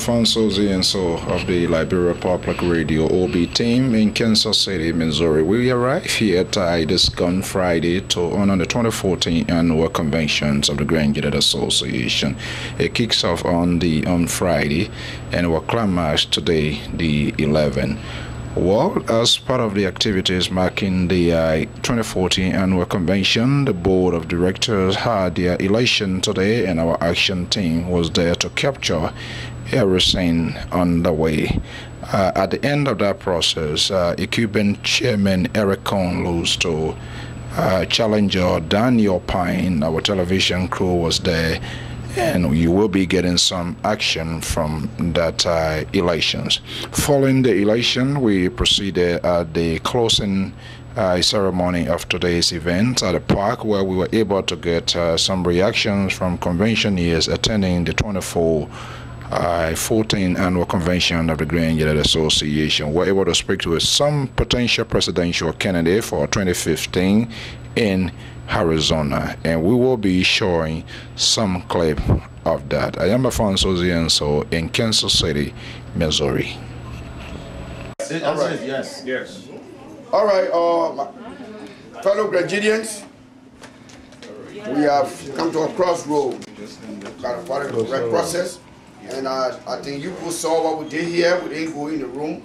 Alfonso Zienso of the Liberia Public Radio OB team in Kansas City, Missouri. We arrive here this Gun Friday to honor the 2014 annual conventions of the Grand Gedeh Association. It kicks off on Friday and will climax today, the 11th. Well, as part of the activities marking the 2014 annual convention, the board of directors had their election today, and our action team was there to capture everything on the way. At the end of that process, incumbent chairman Eric Conlose to challenger Daniel Pine, our television crew, was there, and you will be getting some action from that elections. Following the election, we proceeded at the closing ceremony of today's event at the park, where we were able to get some reactions from conventioneers attending the 14th annual convention of the Grand Gedeh Association. We're able to speak to some potential presidential candidate for 2015 in Arizona, and we will be showing some clip of that. I am Alfonso Zienso in Kansas City, Missouri. All right. Yes. All right, fellow Gregedians, we have come to a crossroad. Got to follow the correct process, and I think you people saw what we did here. We didn't go in the room.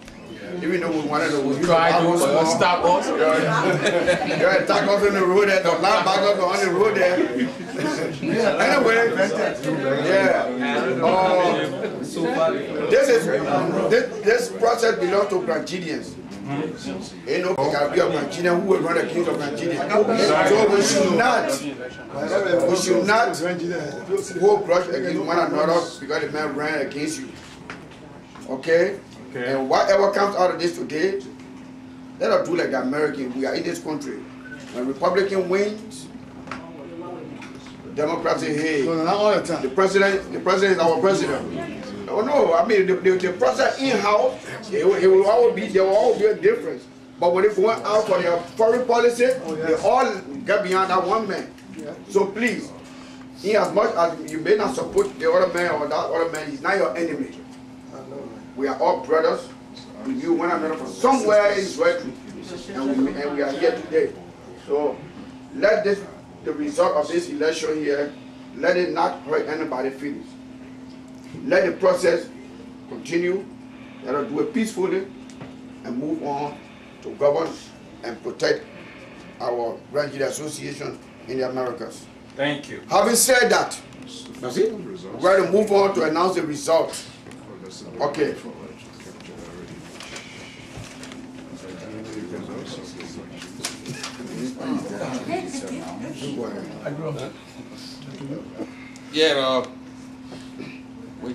Even though we wanted to try to stop us. Yeah, attack us in the road there. The linebackers are on the road there. Anyway, this process belongs to Gregedians. You know, there can be a Gregedian who will run against a Gregedian. So we should not hold grudge against one another because the man ran against you. Okay? And whatever comes out of this today, let us do like the Americans. We are in this country. When Republican wins, Democrats say, hey, the president is our president. Oh no, I mean the president in-house, there will always be a difference. But when they're going out for their foreign policy, they all get behind that one man. So please, in as much as you may not support the other man or that other man, he's not your enemy. We are all brothers. We knew one another from somewhere in Israel, and we are here today. So let the result of this election here, let it not hurt anybody's feelings. Let the process continue. Let us do it peacefully and move on to govern and protect our Grand Gedeh Association in the Americas. Thank you. Having said that, we're going to move on to announce the results. Okay. Yeah,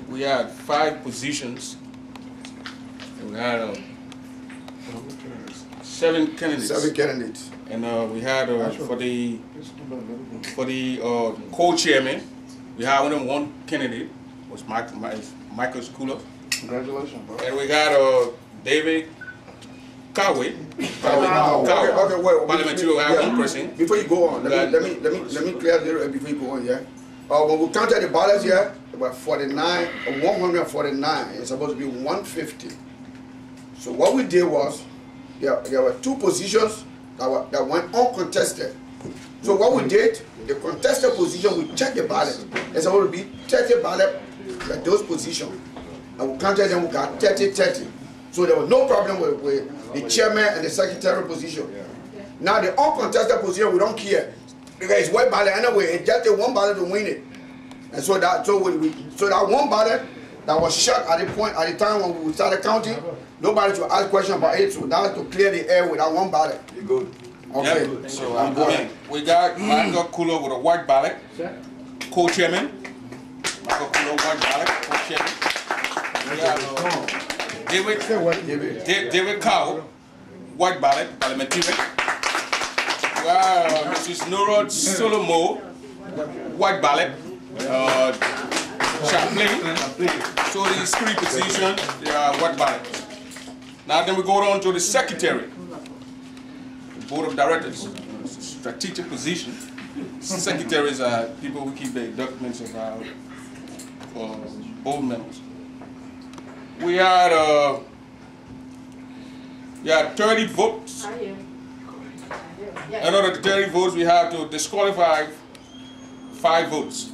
we had 5 positions. We had 7 candidates. 7 candidates. And we had for the co-chairman, we had one candidate was Michael Schooler. Congratulations, bro. And we got David Coway. Okay, wait. Parliamentary one person. Before you go on, let me clear a little before you go on, yeah. When we counted the ballots here, about 149. It's supposed to be 150. So what we did was, there were 2 positions that went uncontested. So what we did, the contested position, we checked the ballot. It's supposed to be 30 ballots at those positions. And we counted them, we got 30-30. So there was no problem with the chairman and the secretary position. Now the uncontested position, we don't care. Because it's one ballot anyway, it's just the one ballot to win it. And so that one ballot that was shut at the time when we started counting, nobody should ask questions about it. So that's to clear the air with that one ballot. You're good. Okay. Yep. So we got Michael Cooler with a white ballot, co-chairman. Michael Cooler, white ballot, co-chairman. We got David Cow, white ballot, parliamentarian. We got Mrs. Nora Solomo, white ballot, Chaplain. So these 3 positions, they are white ballot. Now then we go on to the secretary, the board of directors, strategic position. Secretaries are people who keep the documents of our board members. We had 30 votes. And out of the 30 votes, we have to disqualify 5 votes.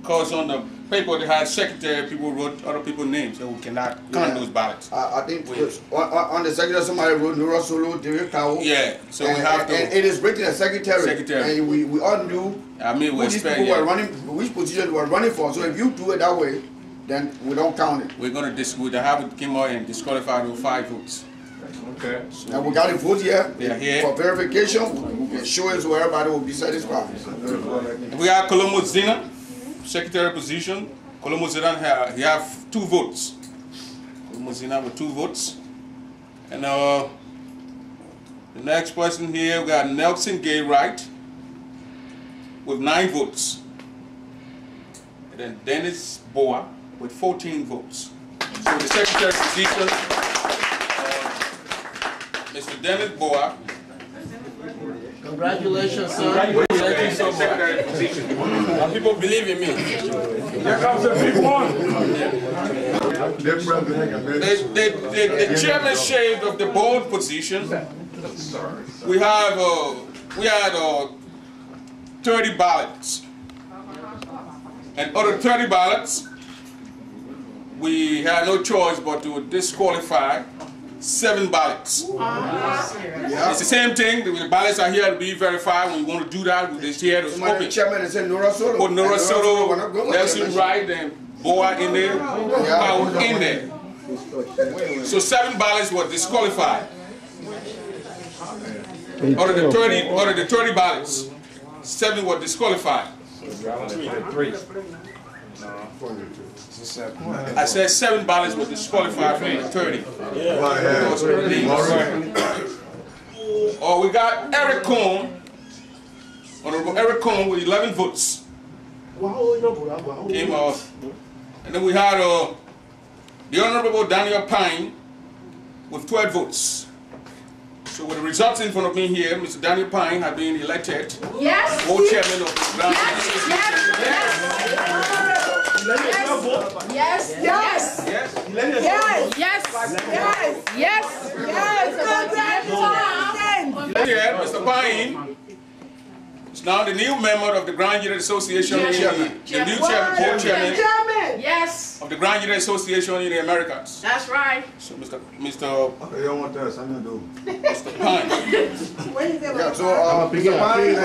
Because on the paper they had secretary, people wrote other people's names, so we cannot count those ballots. I think on the secretary somebody wrote Nura Solo, Derek Cow. Yeah, so we have to. And it is written as secretary. And we all knew which people were running, which position they were running for. So if you do it that way, then we don't count it. We're going to have it come out and disqualify those 5 votes. Okay. So and we got the vote here. They are here for verification. We can show it so everybody will be satisfied. We have Colombo Zina, secretary position. Colombo Zina he have 2 votes. Colombo Zina with 2 votes. And the next person here, we got Nelson Gay Wright with 9 votes. And then Dennis Boa with 14 votes. So the secretary position, Mr. Dennis Boa. Congratulations, sir. Thank you so much. People believe in me. Here comes the big one. The chairmanship of the board position, we had 30 ballots. And out of 30 ballots, we had no choice but to disqualify 7 ballots. It's the same thing. The ballots are here to be verified. When we want to do that, we're just here to open. Chairman said Nura Soto. Put Nura Soto, Nelson Wright, and Boa in there, Power in there. So 7 ballots were disqualified. Out of the 30 ballots, 7 were disqualified. 3. I said 7 ballots were disqualified from the 30. We got Eric Cohn, Honorable Eric Cohn with 11 votes. Came off. And then we had the Honorable Daniel Pine with 12 votes. So with the results in front of me here, Mr. Daniel Pine has been elected co-chairman of the Grand Association. Yes. Here, Mr. Pine is now the new member of the Grand Gedeh Association, the new co-chairman of the Grand Gedeh Association in the Americas. That's right. So Mr. Pine. So Mr. Pine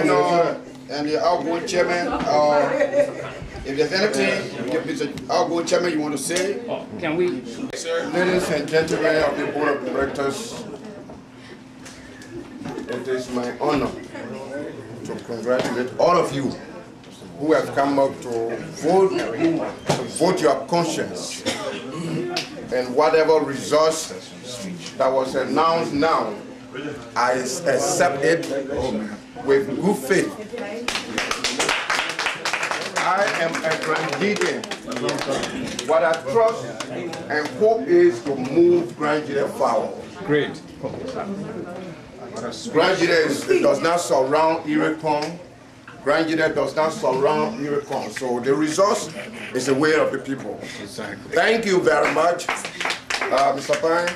and the outgoing chairman, if there's anything, Mr. Outgoing Chairman, you want to say? Can we? Sir. Ladies and gentlemen of the Board of Directors, it is my honor to congratulate all of you who have come up to vote your conscience. And whatever results that was announced now, I accept it with good faith. I am a Grand Gedeh. What I trust and hope is to move Grand Gedeh forward. Great. Grand Gedeh does not surround Iricon. Grand Gedeh does not surround Iricon. So the result is the will of the people. Exactly. Thank you very much. Mr. Pine.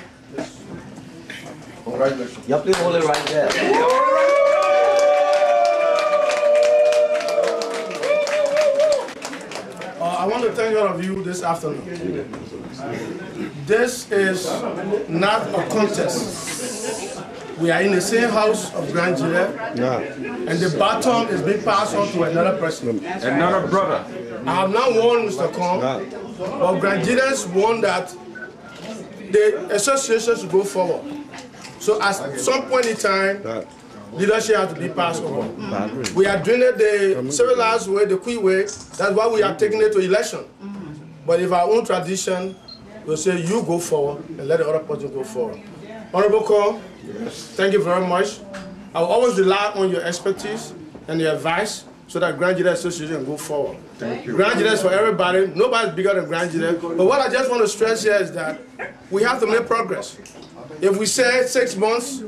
Congratulations. Yeah, please hold it right there. I want to thank all of you this afternoon. This is not a contest. We are in the same house of Grand Gedeh, and the baton is being passed on to another person. Another brother. I have not won, Mr. Kong, but Grand Gedeh's won that the association should go forward. So at some point in time, leadership has to be passed over. We are doing it the civilized way, the quick way. That's why we are taking it to election. But if our own tradition, we'll say you go forward and let the other person go forward. Honorable Call, thank you very much. I will always rely on your expertise and your advice so that Grand Gedeh Association can go forward. Thank you. Grand Gedeh is for everybody. Nobody's bigger than Grand Gedeh. But what I just want to stress here is that we have to make progress. If we say 6 months,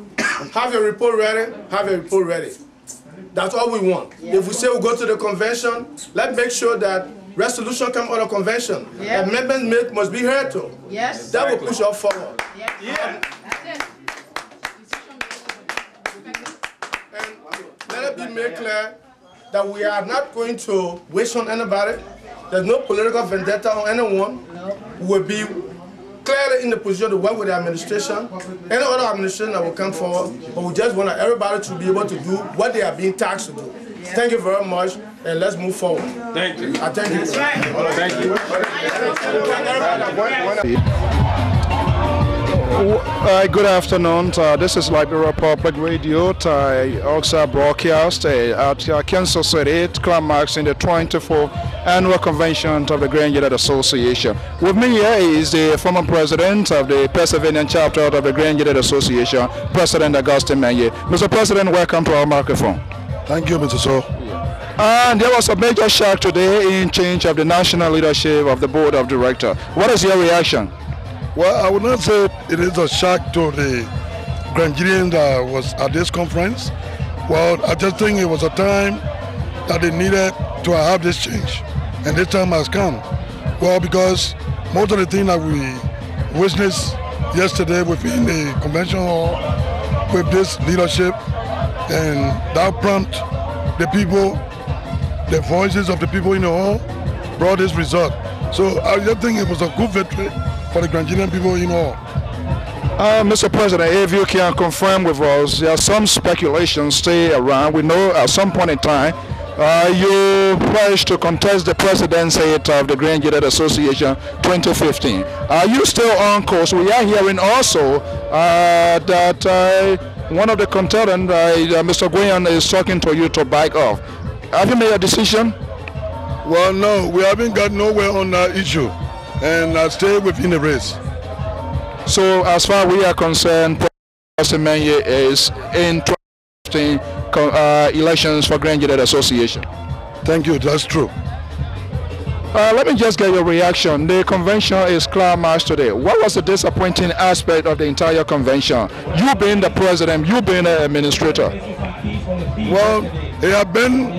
have your report ready, have your report ready. That's all we want. If we say we'll go to the convention, let's make sure that resolution come out of convention. Yeah. Amendments made must be heard to. Yes. That will push us forward. Yeah. That's it. And let it be made clear that we are not going to waste on anybody. There's no political vendetta on anyone. No. We will be clearly in the position to work with the administration, any other administration that will come forward, but we just want everybody to be able to do what they are being tasked to do. Yeah. Thank you very much, and let's move forward. Thank you. I thank you. That's right. Thank you. Good afternoon. This is Liberia Public Radio. Also broadcast at Kansas City. It climax in the 24th Annual Convention of the Grand Gedeh Association. With me here is the former president of the Pennsylvania chapter of the Grand Gedeh Association, President Augustine Menye. Mr. President, welcome to our microphone. Thank you, Mr. So. And there was a major shock today in change of the national leadership of the board of directors. What is your reaction? Well, I would not say it is a shock to the Grand Gedeh that was at this conference. Well, I just think it was a time that they needed to have this change, and this time has come. Well, because most of the things that we witnessed yesterday within the convention hall with this leadership, and that prompt the people, the voices of the people in the hall, brought this result. So I just think it was a good victory for the Grand Gedeh people in all. Mr. President, if you can confirm with us, there are some speculations still around. We know at some point in time you pledged to contest the presidency of the Grand Gedeh Association 2015. Are you still on course? We are hearing also that one of the contenders, Mr. Guyan, is talking to you to back off. Have you made a decision? Well, no, we haven't got nowhere on that issue, and I stay within the race. So, as far as we are concerned, President Menye is in 2015 elections for Grand Gedeh Association. Thank you, that's true. Let me just get your reaction. The convention is climaxed today. What was the disappointing aspect of the entire convention? You being the president, you being the administrator. Well, it has been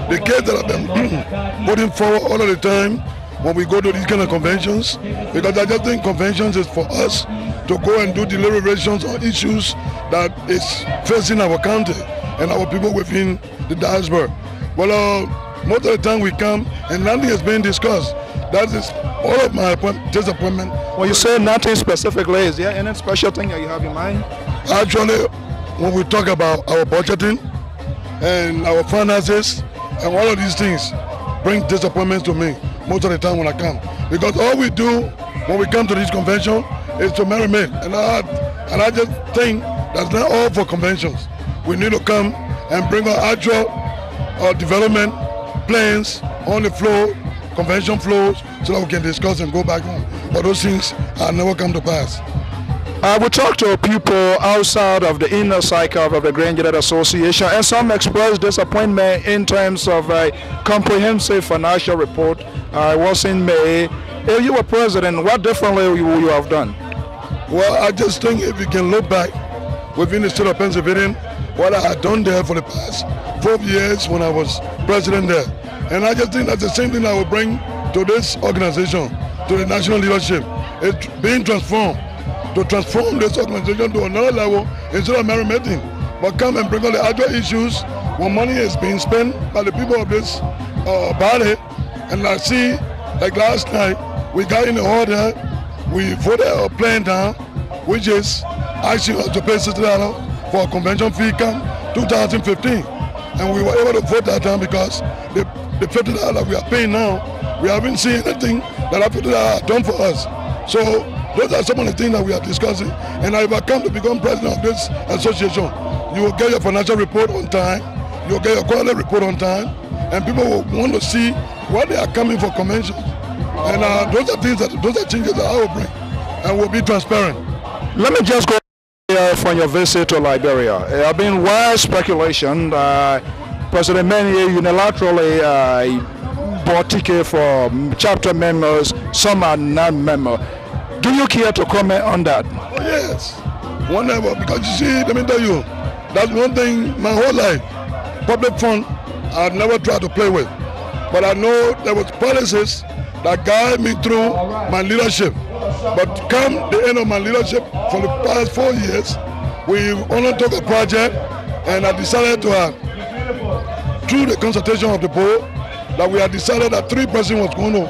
the case that I've been putting forward all of the time when we go to these kind of conventions, because I just think conventions is for us to go and do deliberations on issues that is facing our country and our people within the diaspora. Well, most of the time we come and nothing is being discussed. That is all of my disappointment. When you say nothing specifically, is there any special thing that you have in mind? Actually, when we talk about our budgeting and our finances and all of these things bring disappointments to me most of the time when I come. Because all we do when we come to this convention is to merriment. And I just think that's not all for conventions. We need to come and bring our actual development plans on the floor, convention floors, so that we can discuss and go back home. But those things have never come to pass. We talk to people outside of the inner cycle of the Grand Gedeh Association, and some express disappointment in terms of a comprehensive financial report. It was in May. If you were president, what differently would you have done? Well, I just think if you can look back within the state of Pennsylvania, what I had done there for the past 12 years when I was president there. And I just think that's the same thing I will bring to this organization, to the national leadership. It's being transformed. To transform this organization to another level instead of merrymaking, but come and bring all the actual issues when money is being spent by the people of this body. And I see, like last night, we got in the order, we voted a plan down, which is asking us to pay $60 for a convention fee come 2015. And we were able to vote that down because the $50 that we are paying now, we haven't seen anything that that $50 have done for us. So those are some of the things that we are discussing. And if I come to become president of this association, you will get your financial report on time, you will get your quarterly report on time, and people will want to see what they are coming for conventions. And those are changes that I will bring, and will be transparent. Let me just go from your visit to Liberia. There have been wild speculation. President Menye unilaterally bought tickets for chapter members, some are not members. Do you care to comment on that? Oh, yes, whenever, because you see, let me tell you, that's one thing my whole life, public fund, I've never tried to play with. but I know there was policies that guide me through my leadership. But come the end of my leadership for the past 4 years, we undertook a project, and I decided to, through the consultation of the board, that we had decided that 3 persons was going to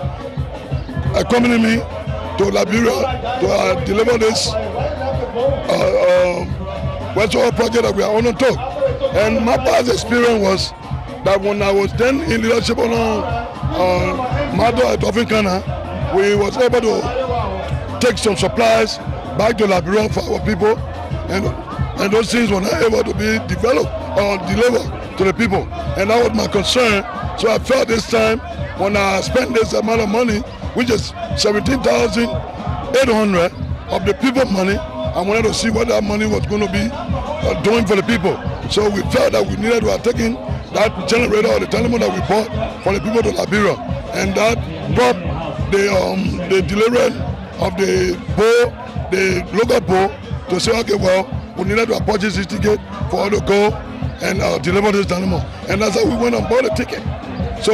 accompany me to Liberia to deliver this virtual project that we are undertook. And my past experience was that when I was then in leadership on Mato at Ofinkana, we was able to take some supplies back to Liberia for our people, and those things were not able to be developed or delivered to the people. And that was my concern. So I felt this time when I spent this amount of money, which is 17,800 of the people money, I wanted to see what that money was going to be doing for the people. So we felt that we needed to have taken that generator or the telephone that we bought for the people to Liberia, and that brought the delivery of the board, the local board, to say, okay, well, we needed to purchase this ticket for us to go and deliver this animal. And that's how we went and bought a ticket. So,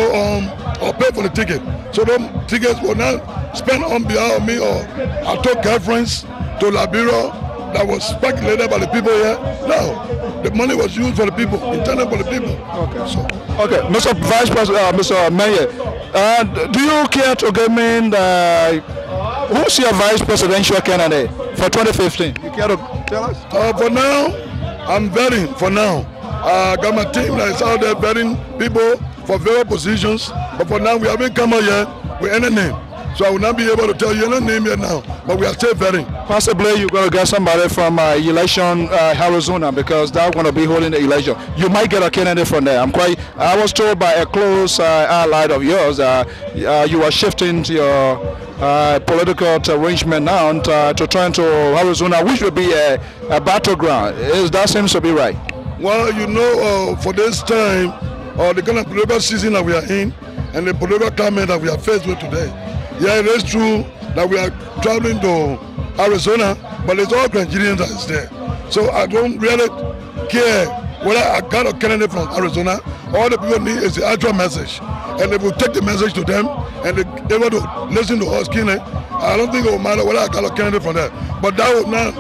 or paid for the ticket. So those tickets were not spent on behalf of me, or I took reference to Liberia that was speculated by the people here. No, the money was used for the people, intended for the people. Okay. So, okay, Mr. Vice President, Mr. Mayor, do you care to give me who's your vice presidential candidate for 2015? You care to tell us? For now, I'm vetting. For now, I got my team that is out there vetting people for various positions. But for now, we haven't come out yet with any name. So I will not be able to tell you any name yet now, but we are still vetting. Possibly you're going to get somebody from election Arizona, because they're going to be holding the election. You might get a candidate from there. I was told by a close ally of yours you are shifting to your political arrangement now to turn to Arizona, which would be a battleground. That seems to be right. Well, you know, for this time, the kind of political season that we are in, and the political climate that we are faced with today, yeah, it is true that we are traveling to Arizona, but it's all Nigerians that is there. So I don't really care whether I got a candidate from Arizona. All the people need is the actual message. And if we take the message to them and they're able to listen to us keenly, I don't think it will matter whether I got a candidate from there. But that would not,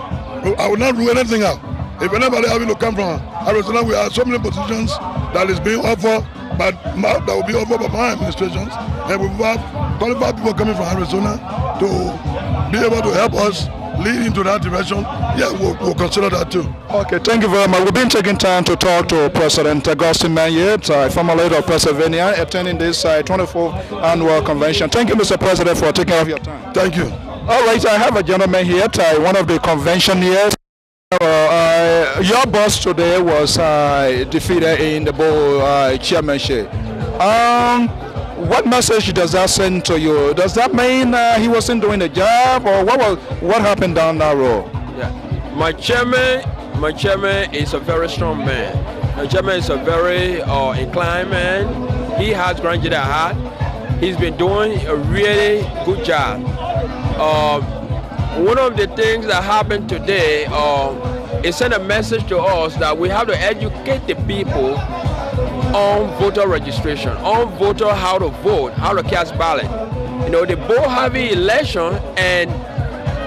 I would not rule anything out. If anybody having to come from Arizona, we have so many positions that is being offered, but that will be offered by my administrations, and we have qualified people coming from Arizona to be able to help us lead into that direction. Yeah, we'll consider that too. Okay, thank you very much. We've been taking time to talk to President Augustine Manyet, former leader of Pennsylvania, attending this 24th annual convention. Thank you, Mr. President, for taking off your time. Thank you. All right, I have a gentleman here, one of the conventioners. Your boss today was defeated in the board chairmanship. What message does that send to you? Does that mean he wasn't doing the job, or what happened down that road? Yeah, my chairman is a very strong man. My chairman is a very inclined man. He has granted a heart. He's been doing a really good job. One of the things that happened today it sent a message to us that we have to educate the people on voter registration, on voter how to vote, how to cast ballot. You know, the board have an election, and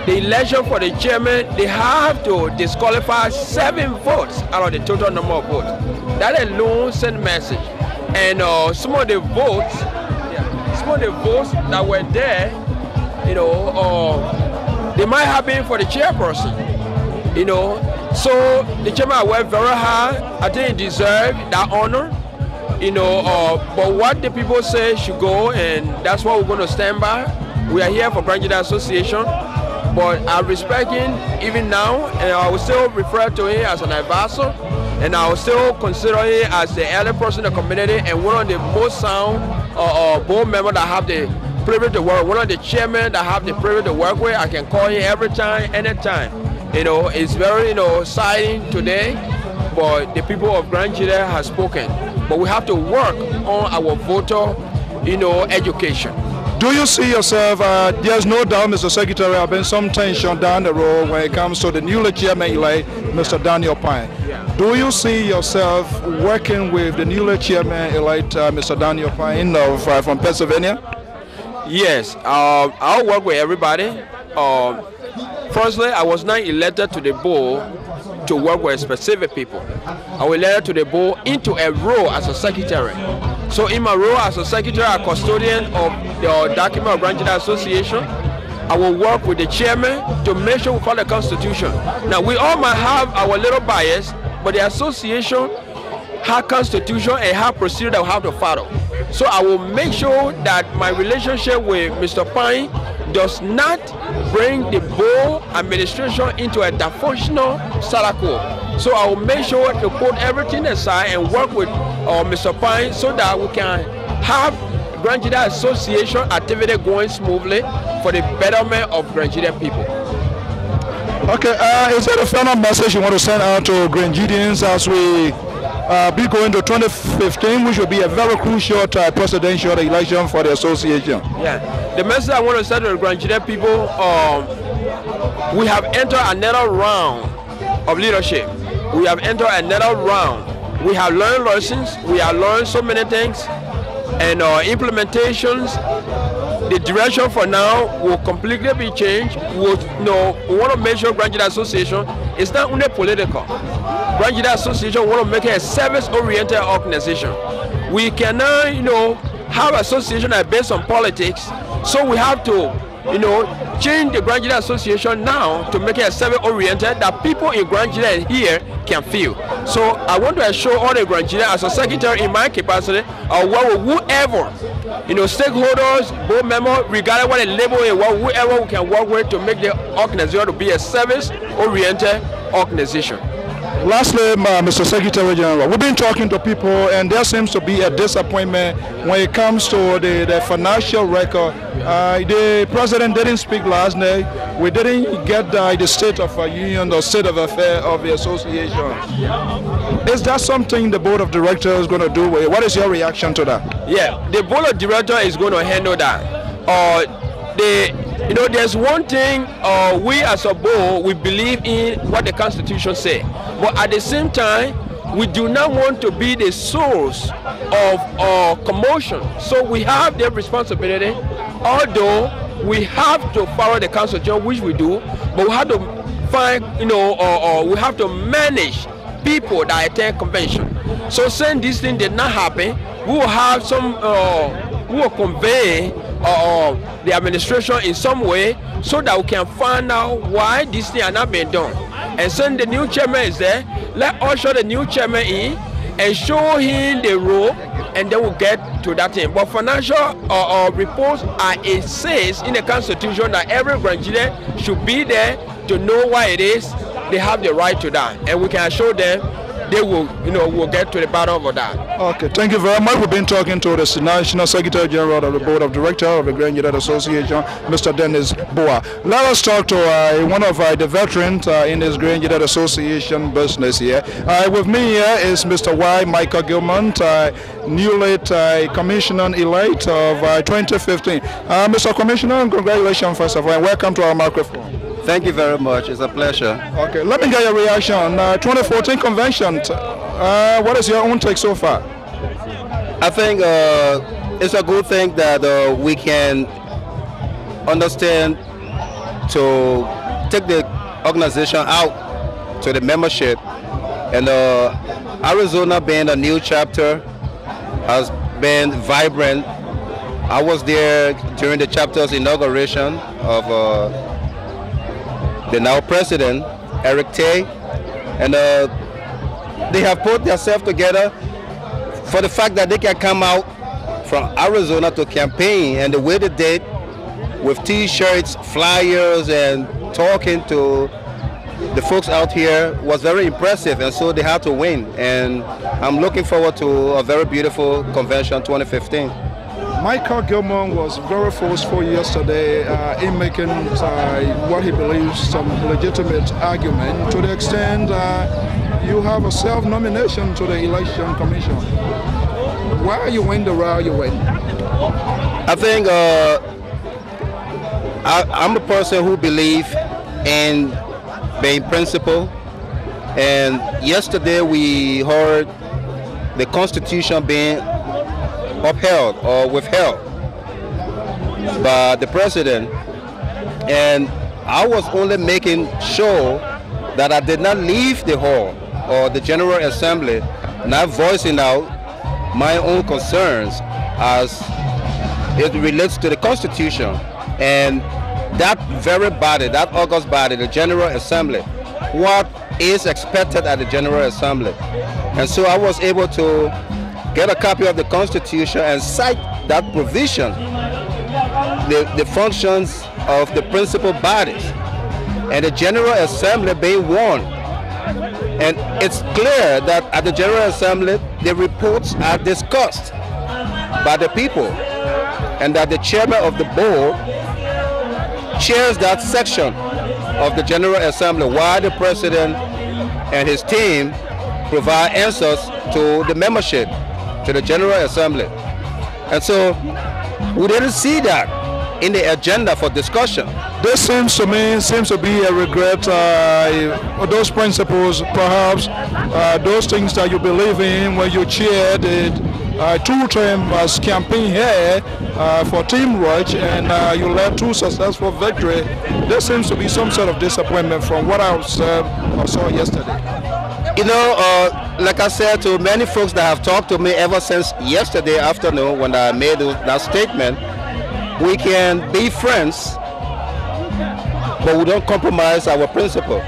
the election for the chairman, they have to disqualify 7 votes out of the total number of votes. That alone sent a message. And some of the votes that were there, you know, they might have been for the chairperson, you know. So the chairman worked very hard. I think he deserved that honor, you know. But what the people say should go, and that's what we're going to stand by. We are here for Grand Gedeh Association, but I respect him even now, and I will still refer to him as an advisor, and I will still consider him as the elder person in the community and one of the most sound board members that have the privilege to work, one of the chairmen that have the privilege to work with. I can call him every time, anytime. You know, it's very, you know, exciting today, but the people of Grand Gedeh have spoken. But we have to work on our voter, you know, education. Do you see yourself, there's no doubt, Mr. Secretary, there has been some tension down the road when it comes to the newly chairman elect, Mr. Daniel Pine. Yeah. Do you see yourself working with the newly chairman-elect Mr. Daniel Pine from Pennsylvania? Yes, I'll work with everybody. Firstly, I was not elected to the board to work with specific people. I was elected to the board into a role as a secretary. So in my role as a secretary and custodian of the document of Grand Gedeh Association, I will work with the chairman to make sure we follow the Constitution. Now, we all might have our little bias, but the association has Constitution and has procedure that we have to follow. So I will make sure that my relationship with Mr. Pine does not bring the board administration into a dysfunctional status quo. So I will make sure to put everything aside and work with Mr. Pine so that we can have Grand Gedeh Association activity going smoothly for the betterment of Grand Gedeh people. Okay, is there a final message you want to send out to Grand Gedeans as we be going to 2015, which will be a very crucial presidential election for the association? Yeah, the message I want to send to the Grand Gedeh people, we have entered another round of leadership. We have entered another round. We have learned lessons. We have learned so many things, and implementations. The direction for now will completely be changed. We want to make sure Grand Gedeh Association is not only political. Grand Gedeh Association want to make it a service-oriented organization. We cannot, have association that are based on politics. So we have to, change the Grand Gedeh Association now to make it a service-oriented that people in Grand Gedeh here can feel. So I want to assure all the Grand Gedeh as a secretary in my capacity, or whoever, stakeholders, board members, regardless what the label is, whoever we can work with to make the organization to be a service-oriented organization. Lastly, Mr. Secretary General, we've been talking to people, and there seems to be a disappointment when it comes to the financial record. The president didn't speak last night. We didn't get the state of union, the state of affairs of the association. Is that something the board of directors is going to do? What is your reaction to that? Yeah, the board of directors is going to handle that. There's one thing, we as a board, we believe in what the Constitution says. But at the same time, we do not want to be the source of commotion. So we have the responsibility, although we have to follow the Constitution, which we do, but we have to find, we have to manage people that attend convention. So saying this thing did not happen, we will have some, we will convey the administration in some way so that we can find out why this thing has not been done. And since the new chairman is there, let us show the new chairman in and show him the role, and then we'll get to that thing. But financial reports it says in the Constitution that every Grand Gedeh should be there to know why it is. They have the right to that, and we can assure them they will, will get to the bottom of that. Okay, thank you very much. We've been talking to the National Secretary General of the Board of Directors of the Grand Gedeh Association, Mr. Dennis Boa. Let us talk to one of the veterans in this Grand Gedeh Association business here. With me here is Mr. Y. Michael Gilman, newly Commissioner-elect of 2015. Mr. Commissioner, congratulations first of all, and welcome to our microphone. Thank you very much. It's a pleasure. Okay, let me get your reaction. 2014 convention. What is your own take so far? I think it's a good thing that we can understand to take the organization out to the membership. And Arizona being a new chapter has been vibrant. I was there during the chapter's inauguration of the now president, Eric Tay, and they have put themselves together for the fact that they can come out from Arizona to campaign, and the way they did with t-shirts, flyers, and talking to the folks out here was very impressive, and so they had to win. And I'm looking forward to a very beautiful convention 2015. Michael Gilman was very forceful yesterday in making what he believes some legitimate argument, to the extent you have a self-nomination to the Election Commission. Why you win the route you win? I think I'm a person who believes in being principled And yesterday we heard the Constitution being upheld or withheld by the president, and I was only making sure that I did not leave the hall or the General Assembly not voicing out my own concerns as it relates to the Constitution and that very body, that august body, the General Assembly, what is expected at the General Assembly. And so I was able to get a copy of the Constitution and cite that provision, the functions of the principal bodies, and the General Assembly being one. And it's clear that at the General Assembly, the reports are discussed by the people, and that the chairman of the board chairs that section of the General Assembly while the president and his team provide answers to the membership, to the General Assembly. And so we didn't see that in the agenda for discussion. This seems to be a regret. Those principles, perhaps, those things that you believe in when you chaired it, two-term campaign here for Team Roach, and you led two successful victory. There seems to be some sort of disappointment from what I saw yesterday. You know, like I said to many folks that have talked to me ever since yesterday afternoon when I made that statement, we can be friends, but we don't compromise our principle.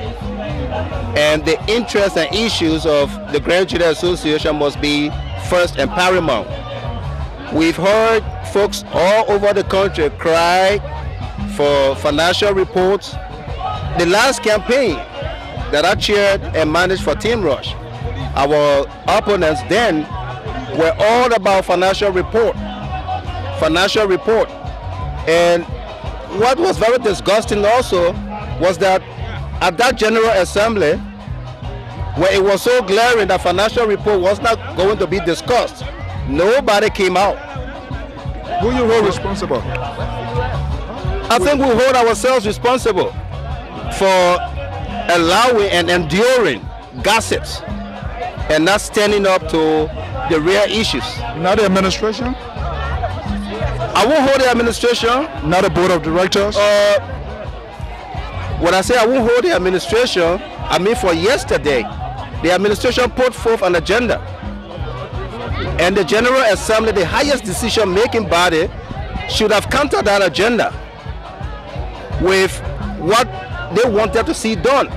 And the interests and issues of the Grand Gedeh Association must be first and paramount. We've heard folks all over the country cry for financial reports. The last campaign that I chaired and managed for Team Rush, our opponents then were all about financial report. And what was very disgusting also was that at that General Assembly, where it was so glaring that financial report was not going to be discussed, nobody came out. Who you hold responsible? I think we hold ourselves responsible for allowing and enduring gossips and not standing up to the real issues. Not the administration? I won't hold the administration. Not the board of directors? When I say I won't hold the administration, I mean for yesterday, the administration put forth an agenda. And the General Assembly, the highest decision-making body, should have countered that agenda with what they wanted to see done.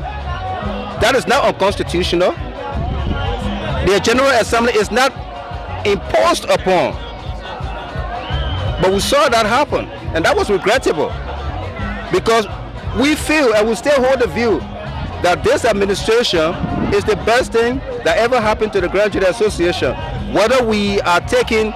That is not unconstitutional. The General Assembly is not imposed upon. But we saw that happen, and that was regrettable, because we feel and we still hold the view that this administration is the best thing that ever happened to the Grand Gedeh Association. Whether we are taking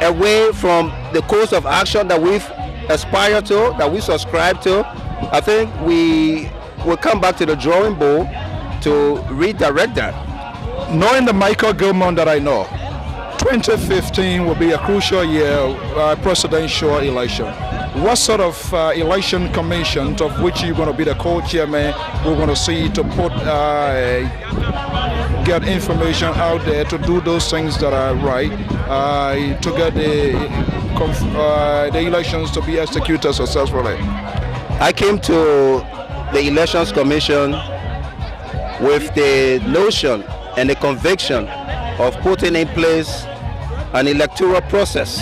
away from the course of action that we've aspired to, that we subscribe to, I think we will come back to the drawing board to redirect that. Knowing the Michael Gilman that I know, 2015 will be a crucial year, presidential election. What sort of election commission, of which you're going to be the co-chairman, we're going to see to put get information out there to do those things that are right, to get the elections to be executed successfully? I came to the Elections Commission with the notion and the conviction of putting in place an electoral process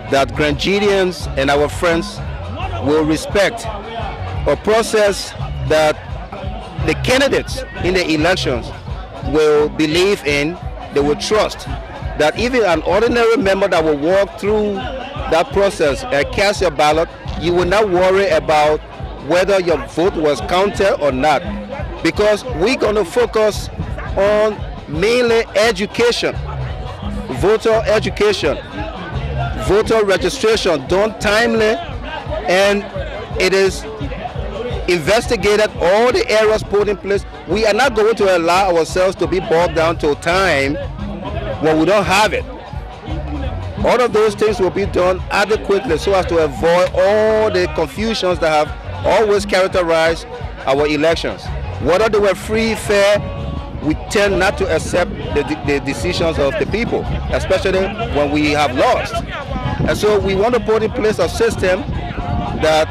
that Grand Gedeans and our friends will respect, a process that the candidates in the elections will believe in, they will trust, that even an ordinary member that will walk through that process and cast your ballot, you will not worry about whether your vote was counted or not, because we're going to focus on mainly education, voter education, voter registration done timely, and it is investigated all the errors put in place. We are not going to allow ourselves to be bogged down to time when we don't have it. All of those things will be done adequately so as to avoid all the confusions that have always characterized our elections. Whether they were free, fair, we tend not to accept the decisions of the people, especially when we have lost. And so we want to put in place a system that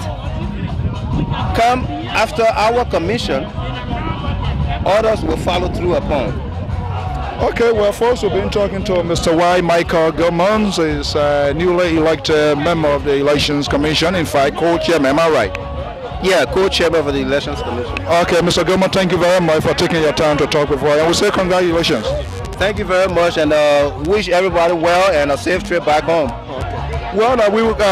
come after our commission, others will follow through upon. Okay, well, folks, we've been talking to Mr. Y. Michael Gilmans, is a newly elected member of the Elections Commission, in fact, co-chairman, am I right? Yeah, co-chairman of the Elections Commission. Okay, Mr. Gilman, thank you very much for taking your time to talk with us. And we say congratulations. Thank you very much, and wish everybody well and a safe trip back home. Well,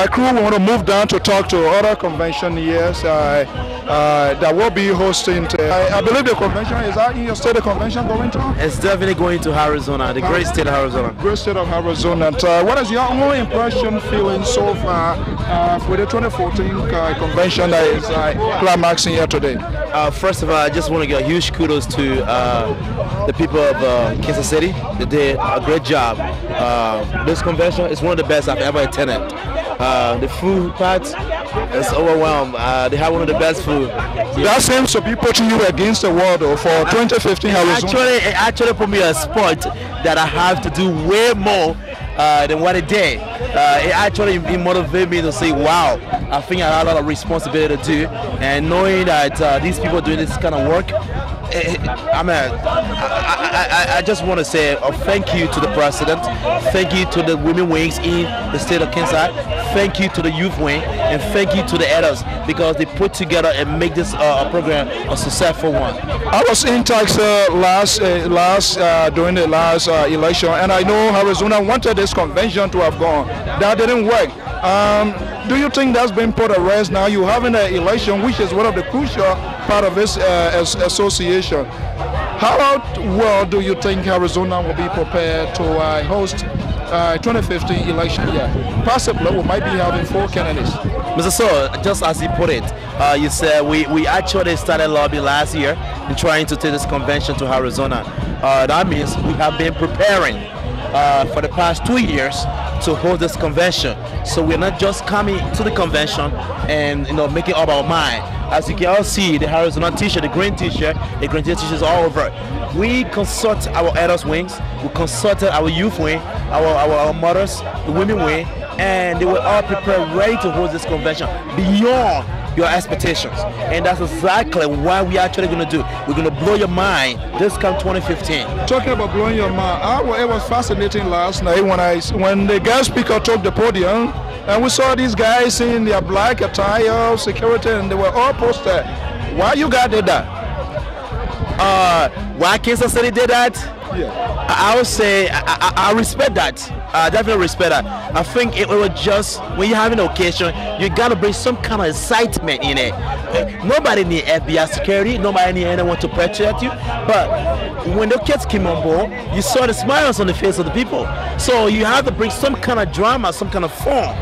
crew, we want to move down to talk to other convention years that will be hosting. I believe the convention, is that in your state of convention going to? It's definitely going to Arizona, the great state of Arizona. Great state of Arizona. And what is your only impression, feeling so far with the 2014 convention that is climaxing here today? First of all, I just want to give a huge kudos to the people of Kansas City. They did a great job. This convention is one of the best I've ever attended. The food part is overwhelmed. They have one of the best food. That seems to be putting you against the wall, though, for 2015 Arizona. It actually put me a spot that I have to do way more than what it did. It actually motivated me to say, wow, I think I have a lot of responsibility to do, and knowing that these people doing this kind of work, I just want to say thank you to the president, thank you to the women wings in the state of Kansas, thank you to the youth wing, and thank you to the elders, because they put together and make this program a successful one. I was in Texas during the last election, and I know Arizona wanted this convention to have gone. That didn't work. Do you think that's been put to rest now? You having an election, which is one of the crucial part of this association. How well do you think Arizona will be prepared to host 2015 election? Yeah, possibly we might be having 4 candidates. Mr. So, just as you put it, you said we actually started lobbying last year in trying to take this convention to Arizona. That means we have been preparing for the past 2 years to hold this convention. So we're not just coming to the convention and making up our mind. As you can all see, the Arizona t-shirt, the green t-shirt is all over. We consult our elders wings, we consulted our youth wing, our mothers, the women wing, and they were all prepared, ready to hold this convention beyond your expectations. And that's exactly what we're actually going to do. We're going to blow your mind this come 2015. Talking about blowing your mind, it was fascinating last night when the guest speaker took the podium, and we saw these guys in their black attire, security, and they were all posted. Why you guys did that? Why Kansas City did that? Yeah. I would say I respect that. I definitely respect that. I think it was just when you have an occasion, you gotta bring some kind of excitement in it. Nobody need FBI security, nobody need anyone to protect you. But when the kids came on board, you saw the smiles on the face of the people. So you have to bring some kind of drama, some kind of fun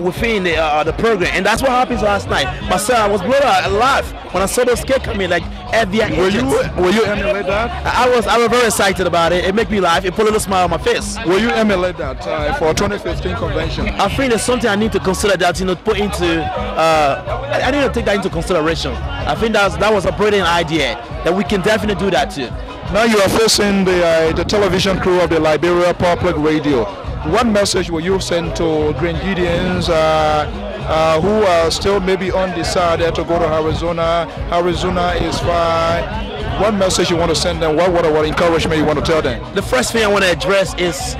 within the program, and that's what happened last night. Myself, I was blown out laugh when I saw those kids coming like FBI agents. Will you emulate that? I was very excited about it. It made me laugh. It put a little smile on my face. Will you emulate that for 2015 convention? I think there's something I need to consider that put into. I need to take that into consideration. I think that was a brilliant idea that we can definitely do that too. Now you are facing the television crew of the Liberia Public Radio. What message will you send to Grenadians who are still maybe undecided to go to Arizona? Arizona is fine. What message you want to send them? What encouragement you want to tell them? The first thing I want to address is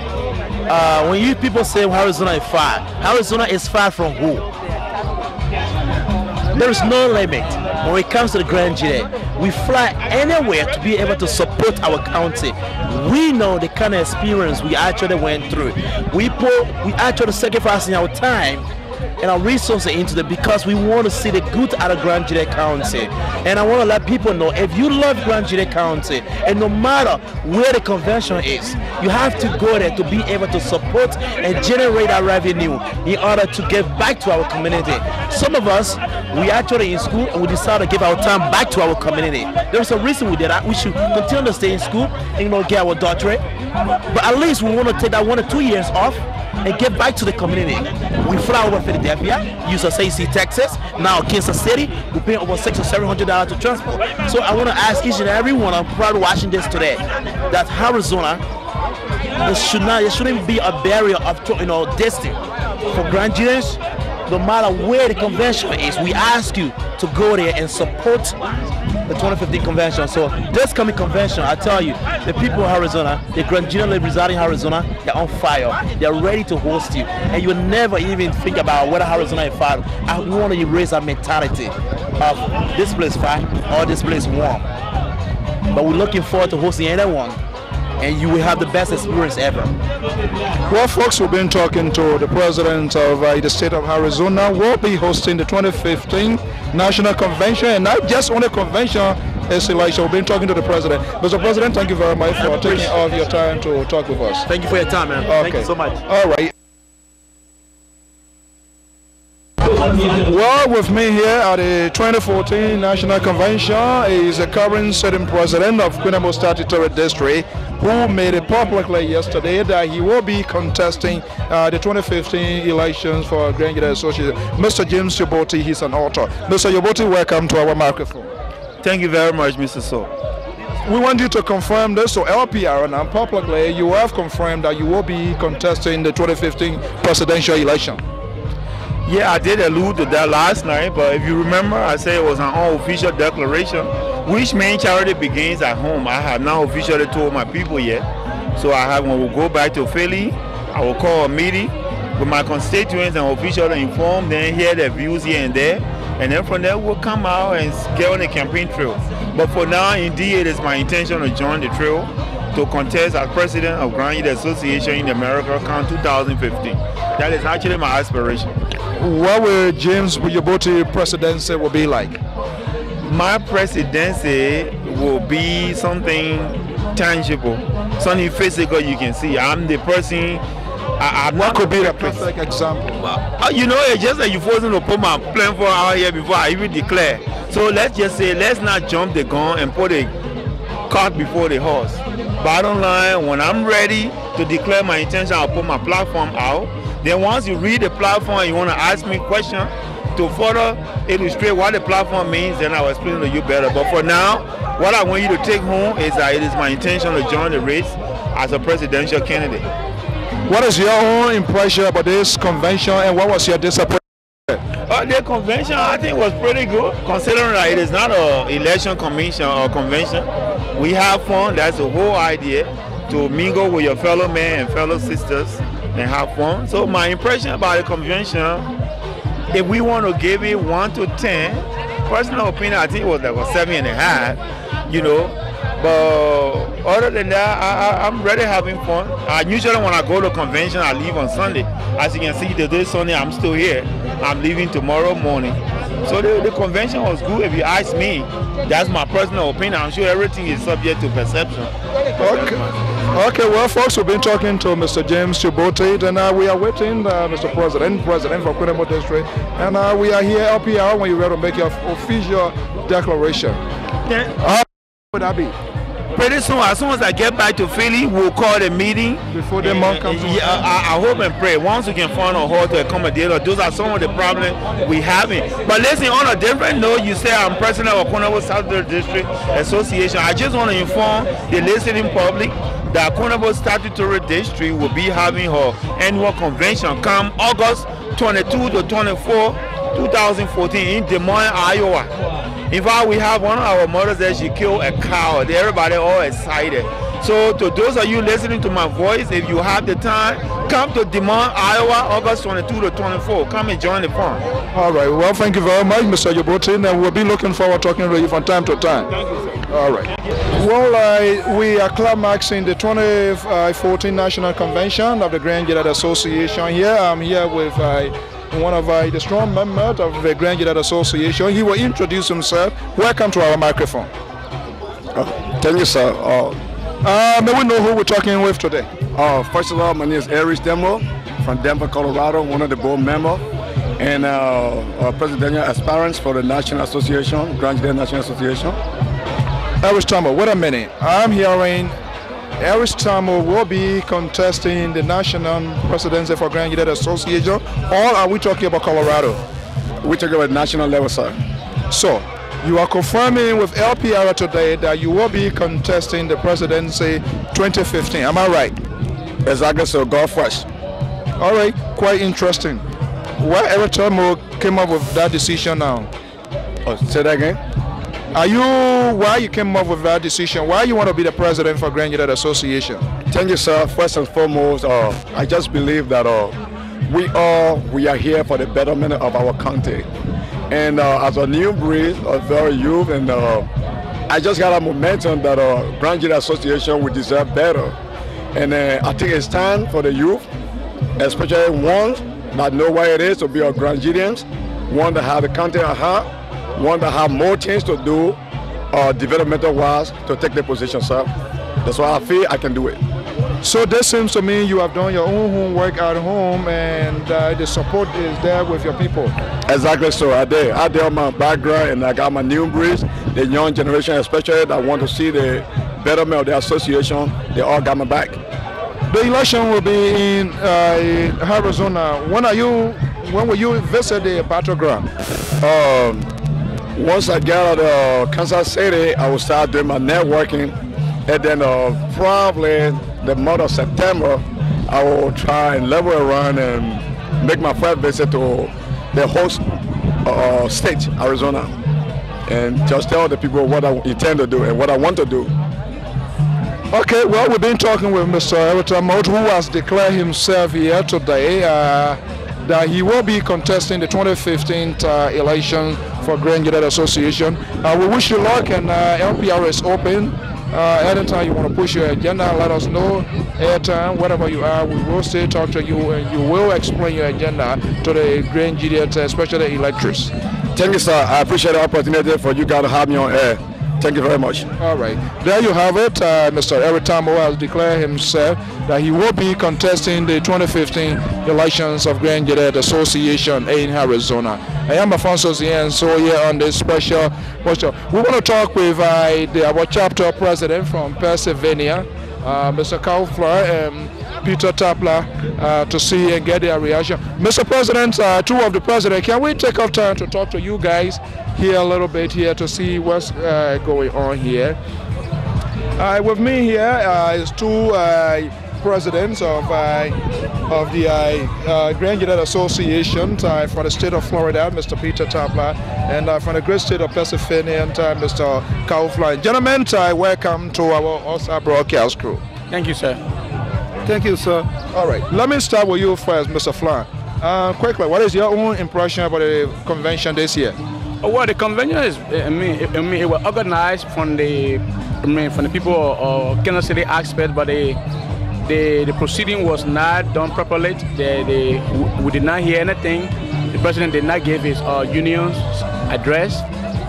when you people say Arizona is far from who? There is no limit. When it comes to the Grand Gedeh, we fly anywhere to be able to support our county. We know the kind of experience we actually went through. We actually sacrificing our time and our resources into it because we want to see the good out of Grand Gedeh County. And I want to let people know, if you love Grand Gedeh County, and no matter where the convention is, you have to go there to be able to support and generate our revenue in order to give back to our community. Some of us, we actually in school and we decided to give our time back to our community. There's a reason we did that. We should continue to stay in school and get our doctorate. But at least we want to take that 1 or 2 years off and give back to the community. We fly over Philadelphia, use SAC, Texas, now Kansas City. We pay over $600 or $700 to transport. So I want to ask each and every one, I'm proud of watching this today, that Arizona, there shouldn't be a barrier of distance for Grandians. No matter where the convention is, we ask you to go there and support the 2015 convention. So this coming convention, I tell you, the people of Arizona, the Grandians residing in Arizona, they're on fire. They're ready to host you, and you never even think about whether Arizona is fire. We want to erase our mentality of this place fire or this place warm. But we're looking forward to hosting anyone, and you will have the best experience ever. Well, folks, we've been talking to the president of the state of Arizona. We'll be hosting the 2015 National Convention, and not just only convention, it's election. We've been talking to the president. Mr. President, thank you very much for taking all of your time to talk with us. Thank you for your time, man. Okay. Thank you so much. All right. Well, with me here at the 2014 National Convention is the current sitting president of Queen Statutory District, who made it publicly yesterday that he will be contesting the 2015 elections for Grand Gedeh Association. Mr. James Yoboti, he's an author. Mr. Yoboti, welcome to our microphone. Thank you very much, Mr. So. We want you to confirm this, so LPR and publicly you have confirmed that you will be contesting the 2015 presidential election. Yeah, I did allude to that last night, but if you remember, I said it was an unofficial declaration, which main charity begins at home. I have not officially told my people yet. So when we go back to Philly, I will call a meeting with my constituents and officially inform them, hear their views here and there. And then from there, we'll come out and get on the campaign trail. But for now, indeed, it is my intention to join the trail to contest as president of Grand Gedeh Association in America come 2015. That is actually my aspiration. What will James Yoboti presidency will be like? My presidency will be something tangible, something physical you can see. I'm the person. What could be a perfect example? You know, it's just that you're forcing to put my plan for out here before I even declare. So let's just say, let's not jump the gun and put a cart before the horse. Bottom line, when I'm ready to declare my intention, I'll put my platform out. Then once you read the platform and you want to ask me questions to further illustrate what the platform means, then I'll explain to you better. But for now, what I want you to take home is that it is my intention to join the race as a presidential candidate. What is your own impression about this convention, and what was your disappointment? The convention, I think, was pretty good, considering that it is not an election commission or convention. We have fun. That's the whole idea, to mingle with your fellow men and fellow sisters and have fun. So my impression about the convention, if we want to give it 1 to 10, personal opinion, I think it was like a 7.5, you know. But other than that, I'm really having fun. Usually when I go to convention, I leave on Sunday. As you can see, today Sunday, I'm still here. I'm leaving tomorrow morning. So the convention was good. If you ask me, that's my personal opinion. I'm sure everything is subject to perception. Okay, well, folks, we've been talking to Mr. James Yoboti, and we are waiting, Mr. President for Queen District, and we are here, LPR, when you're ready to make your official declaration. How would that be? Pretty soon, as soon as I get back to Philly, we'll call the meeting. Before the month comes. Yeah, I hope and pray. Once we can find a hall to accommodate us, those are some of the problems we having. But listen, on a different note, you say I'm president of Queen Statutory District Association. I just want to inform the listening public that Queen Statutory District will be having her annual convention come August 22 to 24, 2014 in Des Moines, Iowa. In fact, we have one of our mothers there, she killed a cow. Everybody all excited. So to those of you listening to my voice, if you have the time, come to Des Moines, Iowa, August 22 to 24. Come and join the fun. All right. Well, thank you very much, Mr. Yoboti, and we'll be looking forward to talking to you from time to time. Thank you, sir. All right. Well, we are climaxing the 2014 National Convention of the Grand Gedeh Association here. I'm here with one of the strong members of the Grand Gedeh Association. He will introduce himself. Welcome to our microphone. Thank you, sir. May we know who we're talking with today? First of all, my name is Erich Demo from Denver, Colorado, one of the board members, and presidential aspirants for the National Association, Grand Gedeh National Association. Erich Demo, wait a minute. I'm hearing Eris Tamo will be contesting the national presidency for Grand Gedeh Association, or are we talking about Colorado? We're talking about national level, sir. So, you are confirming with LPR today that you will be contesting the presidency 2015. Am I right? Exactly, so go first. All right, quite interesting. Why Eris Tamo came up with that decision now? Oh, say that again? Why you came up with that decision? Why you want to be the president for Grand Gedeh Association? Thank you, sir. First and foremost, I just believe that we are here for the betterment of our country. And as a new breed, a very youth, and I just got a momentum that Grand Gedeh Association would deserve better. And I think it's time for the youth, especially ones that know what it is to be a Grand Gedeans, one that have the country at heart, one that have more things to do developmental-wise to take the position, sir. That's why I feel I can do it. So this seems to me you have done your own homework at home, and the support is there with your people. Exactly so. I did on my background, and I got my new breeds, the young generation especially that want to see the betterment of the association. They all got my back. The election will be in Arizona. When will you visit the battleground? Once I get out of Kansas City, I will start doing my networking, and then probably the month of September, I will try and level around and make my first visit to the host state, Arizona, and just tell the people what I intend to do and what I want to do. Okay, well, we've been talking with Mr. Eris Tamo, who has declared himself here today that he will be contesting the 2015 election for Grand Gedeh Association. We wish you luck, and LPR is open. Anytime you want to push your agenda, let us know. Anytime, wherever you are, we will still talk to you, and you will explain your agenda to the Grand Gedeh, especially the electors. Thank you, sir. I appreciate the opportunity for you guys to have me on air. Thank you very much. All right. There you have it. Mr. Eris Tamo has declared himself that he will be contesting the 2015 elections of Grand Gedeh Association in Arizona. I am Afonso Zien, so here on this special workshop. We want to talk with our chapter president from Pennsylvania, Mr. Kaufler and Peter Tapler, to see and get their reaction. Mr. President, two of the president, can we take our time to talk to you guys here a little bit here to see what's going on here? With me here is two presidents of the Grand Gedeh Association from the state of Florida, Mr. Peter Tapler, and from the great state of Pennsylvania, Mr. Kaufler. Gentlemen, welcome to our OSA broadcast crew. Thank you, sir. Thank you, sir. All right, let me start with you first, Mr. Flan. Quickly, what is your own impression about the convention this year? Well, the convention is, it was organized from the people of Kansas City aspect, but the proceeding was not done properly. We did not hear anything. The president did not give his union's address.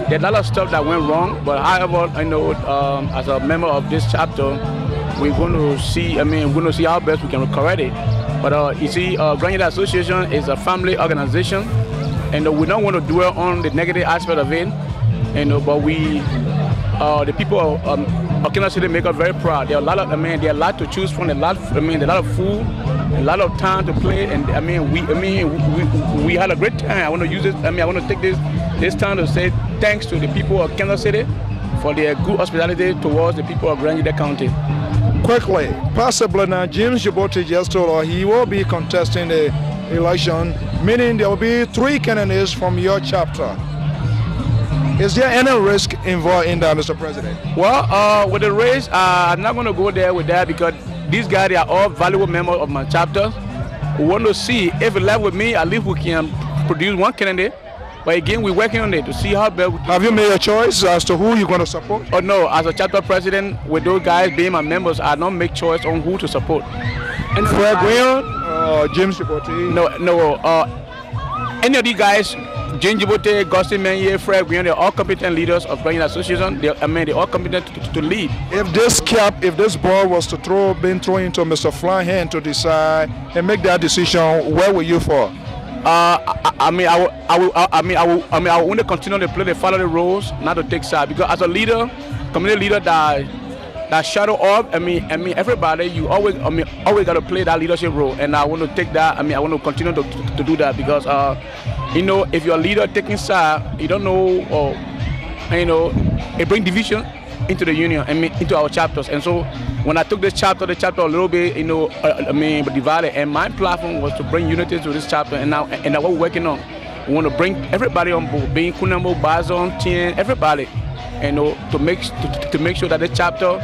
There's a lot of stuff that went wrong, but however, I know as a member of this chapter, we're going to see. We're going to see how best we can correct it. But you see, Grand Gedeh Association is a family organization, and we don't want to dwell on the negative aspect of it. But we, the people of Kansas City, make us very proud. There are a lot of, there are a lot to choose from. A lot of food, a lot of time to play, and we had a great time. I want to use this. I want to take this time to say thanks to the people of Kansas City for their good hospitality towards the people of Grand Gedeh County. Quickly, possibly now, James Djibouti just told us he will be contesting the election, meaning there will be 3 candidates from your chapter. Is there any risk involved in that, Mr. President? Well, with the race, I'm not going to go there with that because these guys, they are all valuable members of my chapter. We want to see if it left with me, at least we can produce 1 candidate. But again, we're working on it to see how best. Have you made a choice as to who you're going to support? Oh no, as a chapter president, with those guys being my members, I don't make choice on who to support. And Fred Guion or James Djibouti? No. Any of these guys, James Djibouti, Gustin Menye, Fred Guion, they're all competent leaders of Grand Gedeh Association. They're all competent to lead. If this ball was to been thrown into Mr. Fly's hand to decide and make that decision, where will you fall? I will only continue to play, follow the rules, not to take side. Because as a leader, community leader that that shadow up. I mean, everybody, you always got to play that leadership role, and I want to take that. I want to continue to do that because, if you're a leader taking side, you don't know, it brings division into the union. Into our chapters. And so when I took the chapter a little bit, divided, and my platform was to bring unity to this chapter, and now what we're working on. We want to bring everybody on board, being Kunambo, Bazon, Tien, everybody, to make sure that the chapter,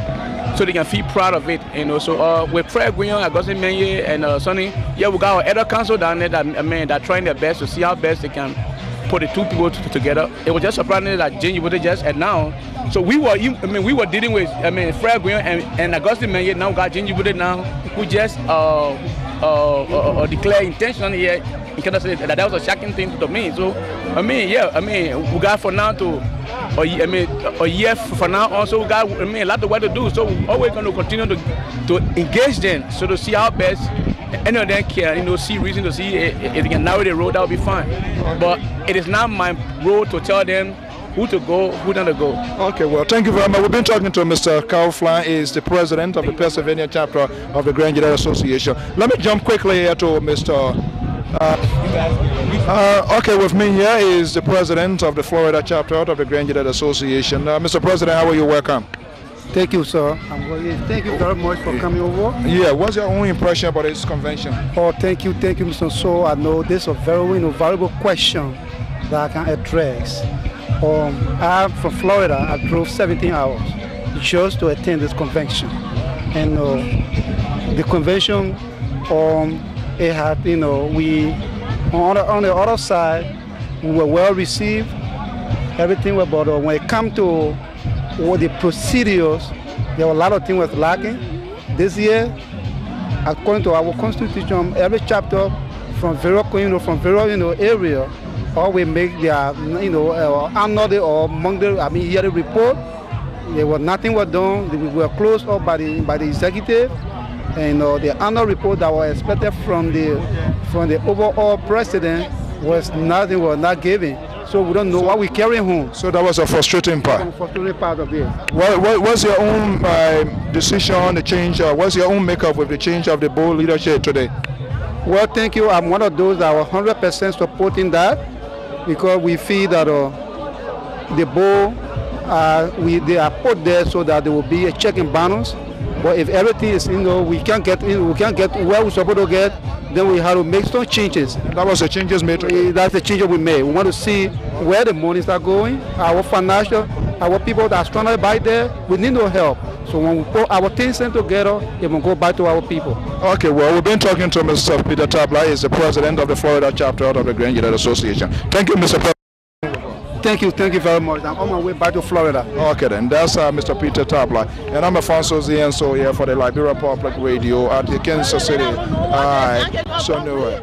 so they can feel proud of it. So with Fred Guillon, Augustin Menye, and Sonny, we got our other council down there that trying their best to see how best they can put the two people together. It was just surprising that Jenny would just had now. So we were dealing with Fred Guillon and Augustin Menye. Now got Jenny Wood now, who just declare intention here. That was a shocking thing to me. So we got for now to a year from now also we got a lot of work to do. So we're always going to continue to engage them, so to see how best any of them can see reason to see if they can narrow the road, that will be fine. But it is not my role to tell them who to go, who not to go. Okay, well, thank you very much. We've been talking to Mr. Kaufman, is the president of the Pennsylvania chapter of the Grand Gedeh Association. Let me jump quickly here to Mr. Okay, with me here is the president of the Florida chapter of the Grand Gedeh Association. Mr. President, how are you? Welcome. Thank you, sir. Thank you very much for coming over. Yeah, what's your own impression about this convention? Oh, thank you, Mr. So. I know this is a very valuable question that I can address. I'm from Florida. I drove 17 hours just to attend this convention, and the convention, it had, we on the other side, we were well received. Everything was, but when it comes to the procedures, there were a lot of things was lacking. This year, according to our constitution, every chapter from various area, always make their annual or monthly yearly report. There was nothing was done. We were closed up by the executive, and the annual report that was expected from the overall president was not given. So we don't know what we carry home. So that was a frustrating part. A frustrating part of it. What's your own decision on the change? What's your own makeup with the change of the board leadership today? Well, thank you. I'm one of those that are 100% supporting that, because we feel that the board they are put there so that there will be a check and balance. But if everything is, we can't get where we're supposed to get, then we have to make some changes. That was the changes made today? That's the changes we made. We want to see where the monies are going, our financial, our people that are stranded by there, we need no help. So when we put our things together, it will go back to our people. Okay, well, we've been talking to Mr. Peter Tabla, he's the president of the Florida chapter of the Grand Gedeh Association. Thank you, Mr. President. Thank you very much. I'm on my way back to Florida. Okay then, that's Mr. Peter Tabla. And I'm Alfonso Zienso here for the Liberia Public Radio at the Kansas City. All right, so anyway.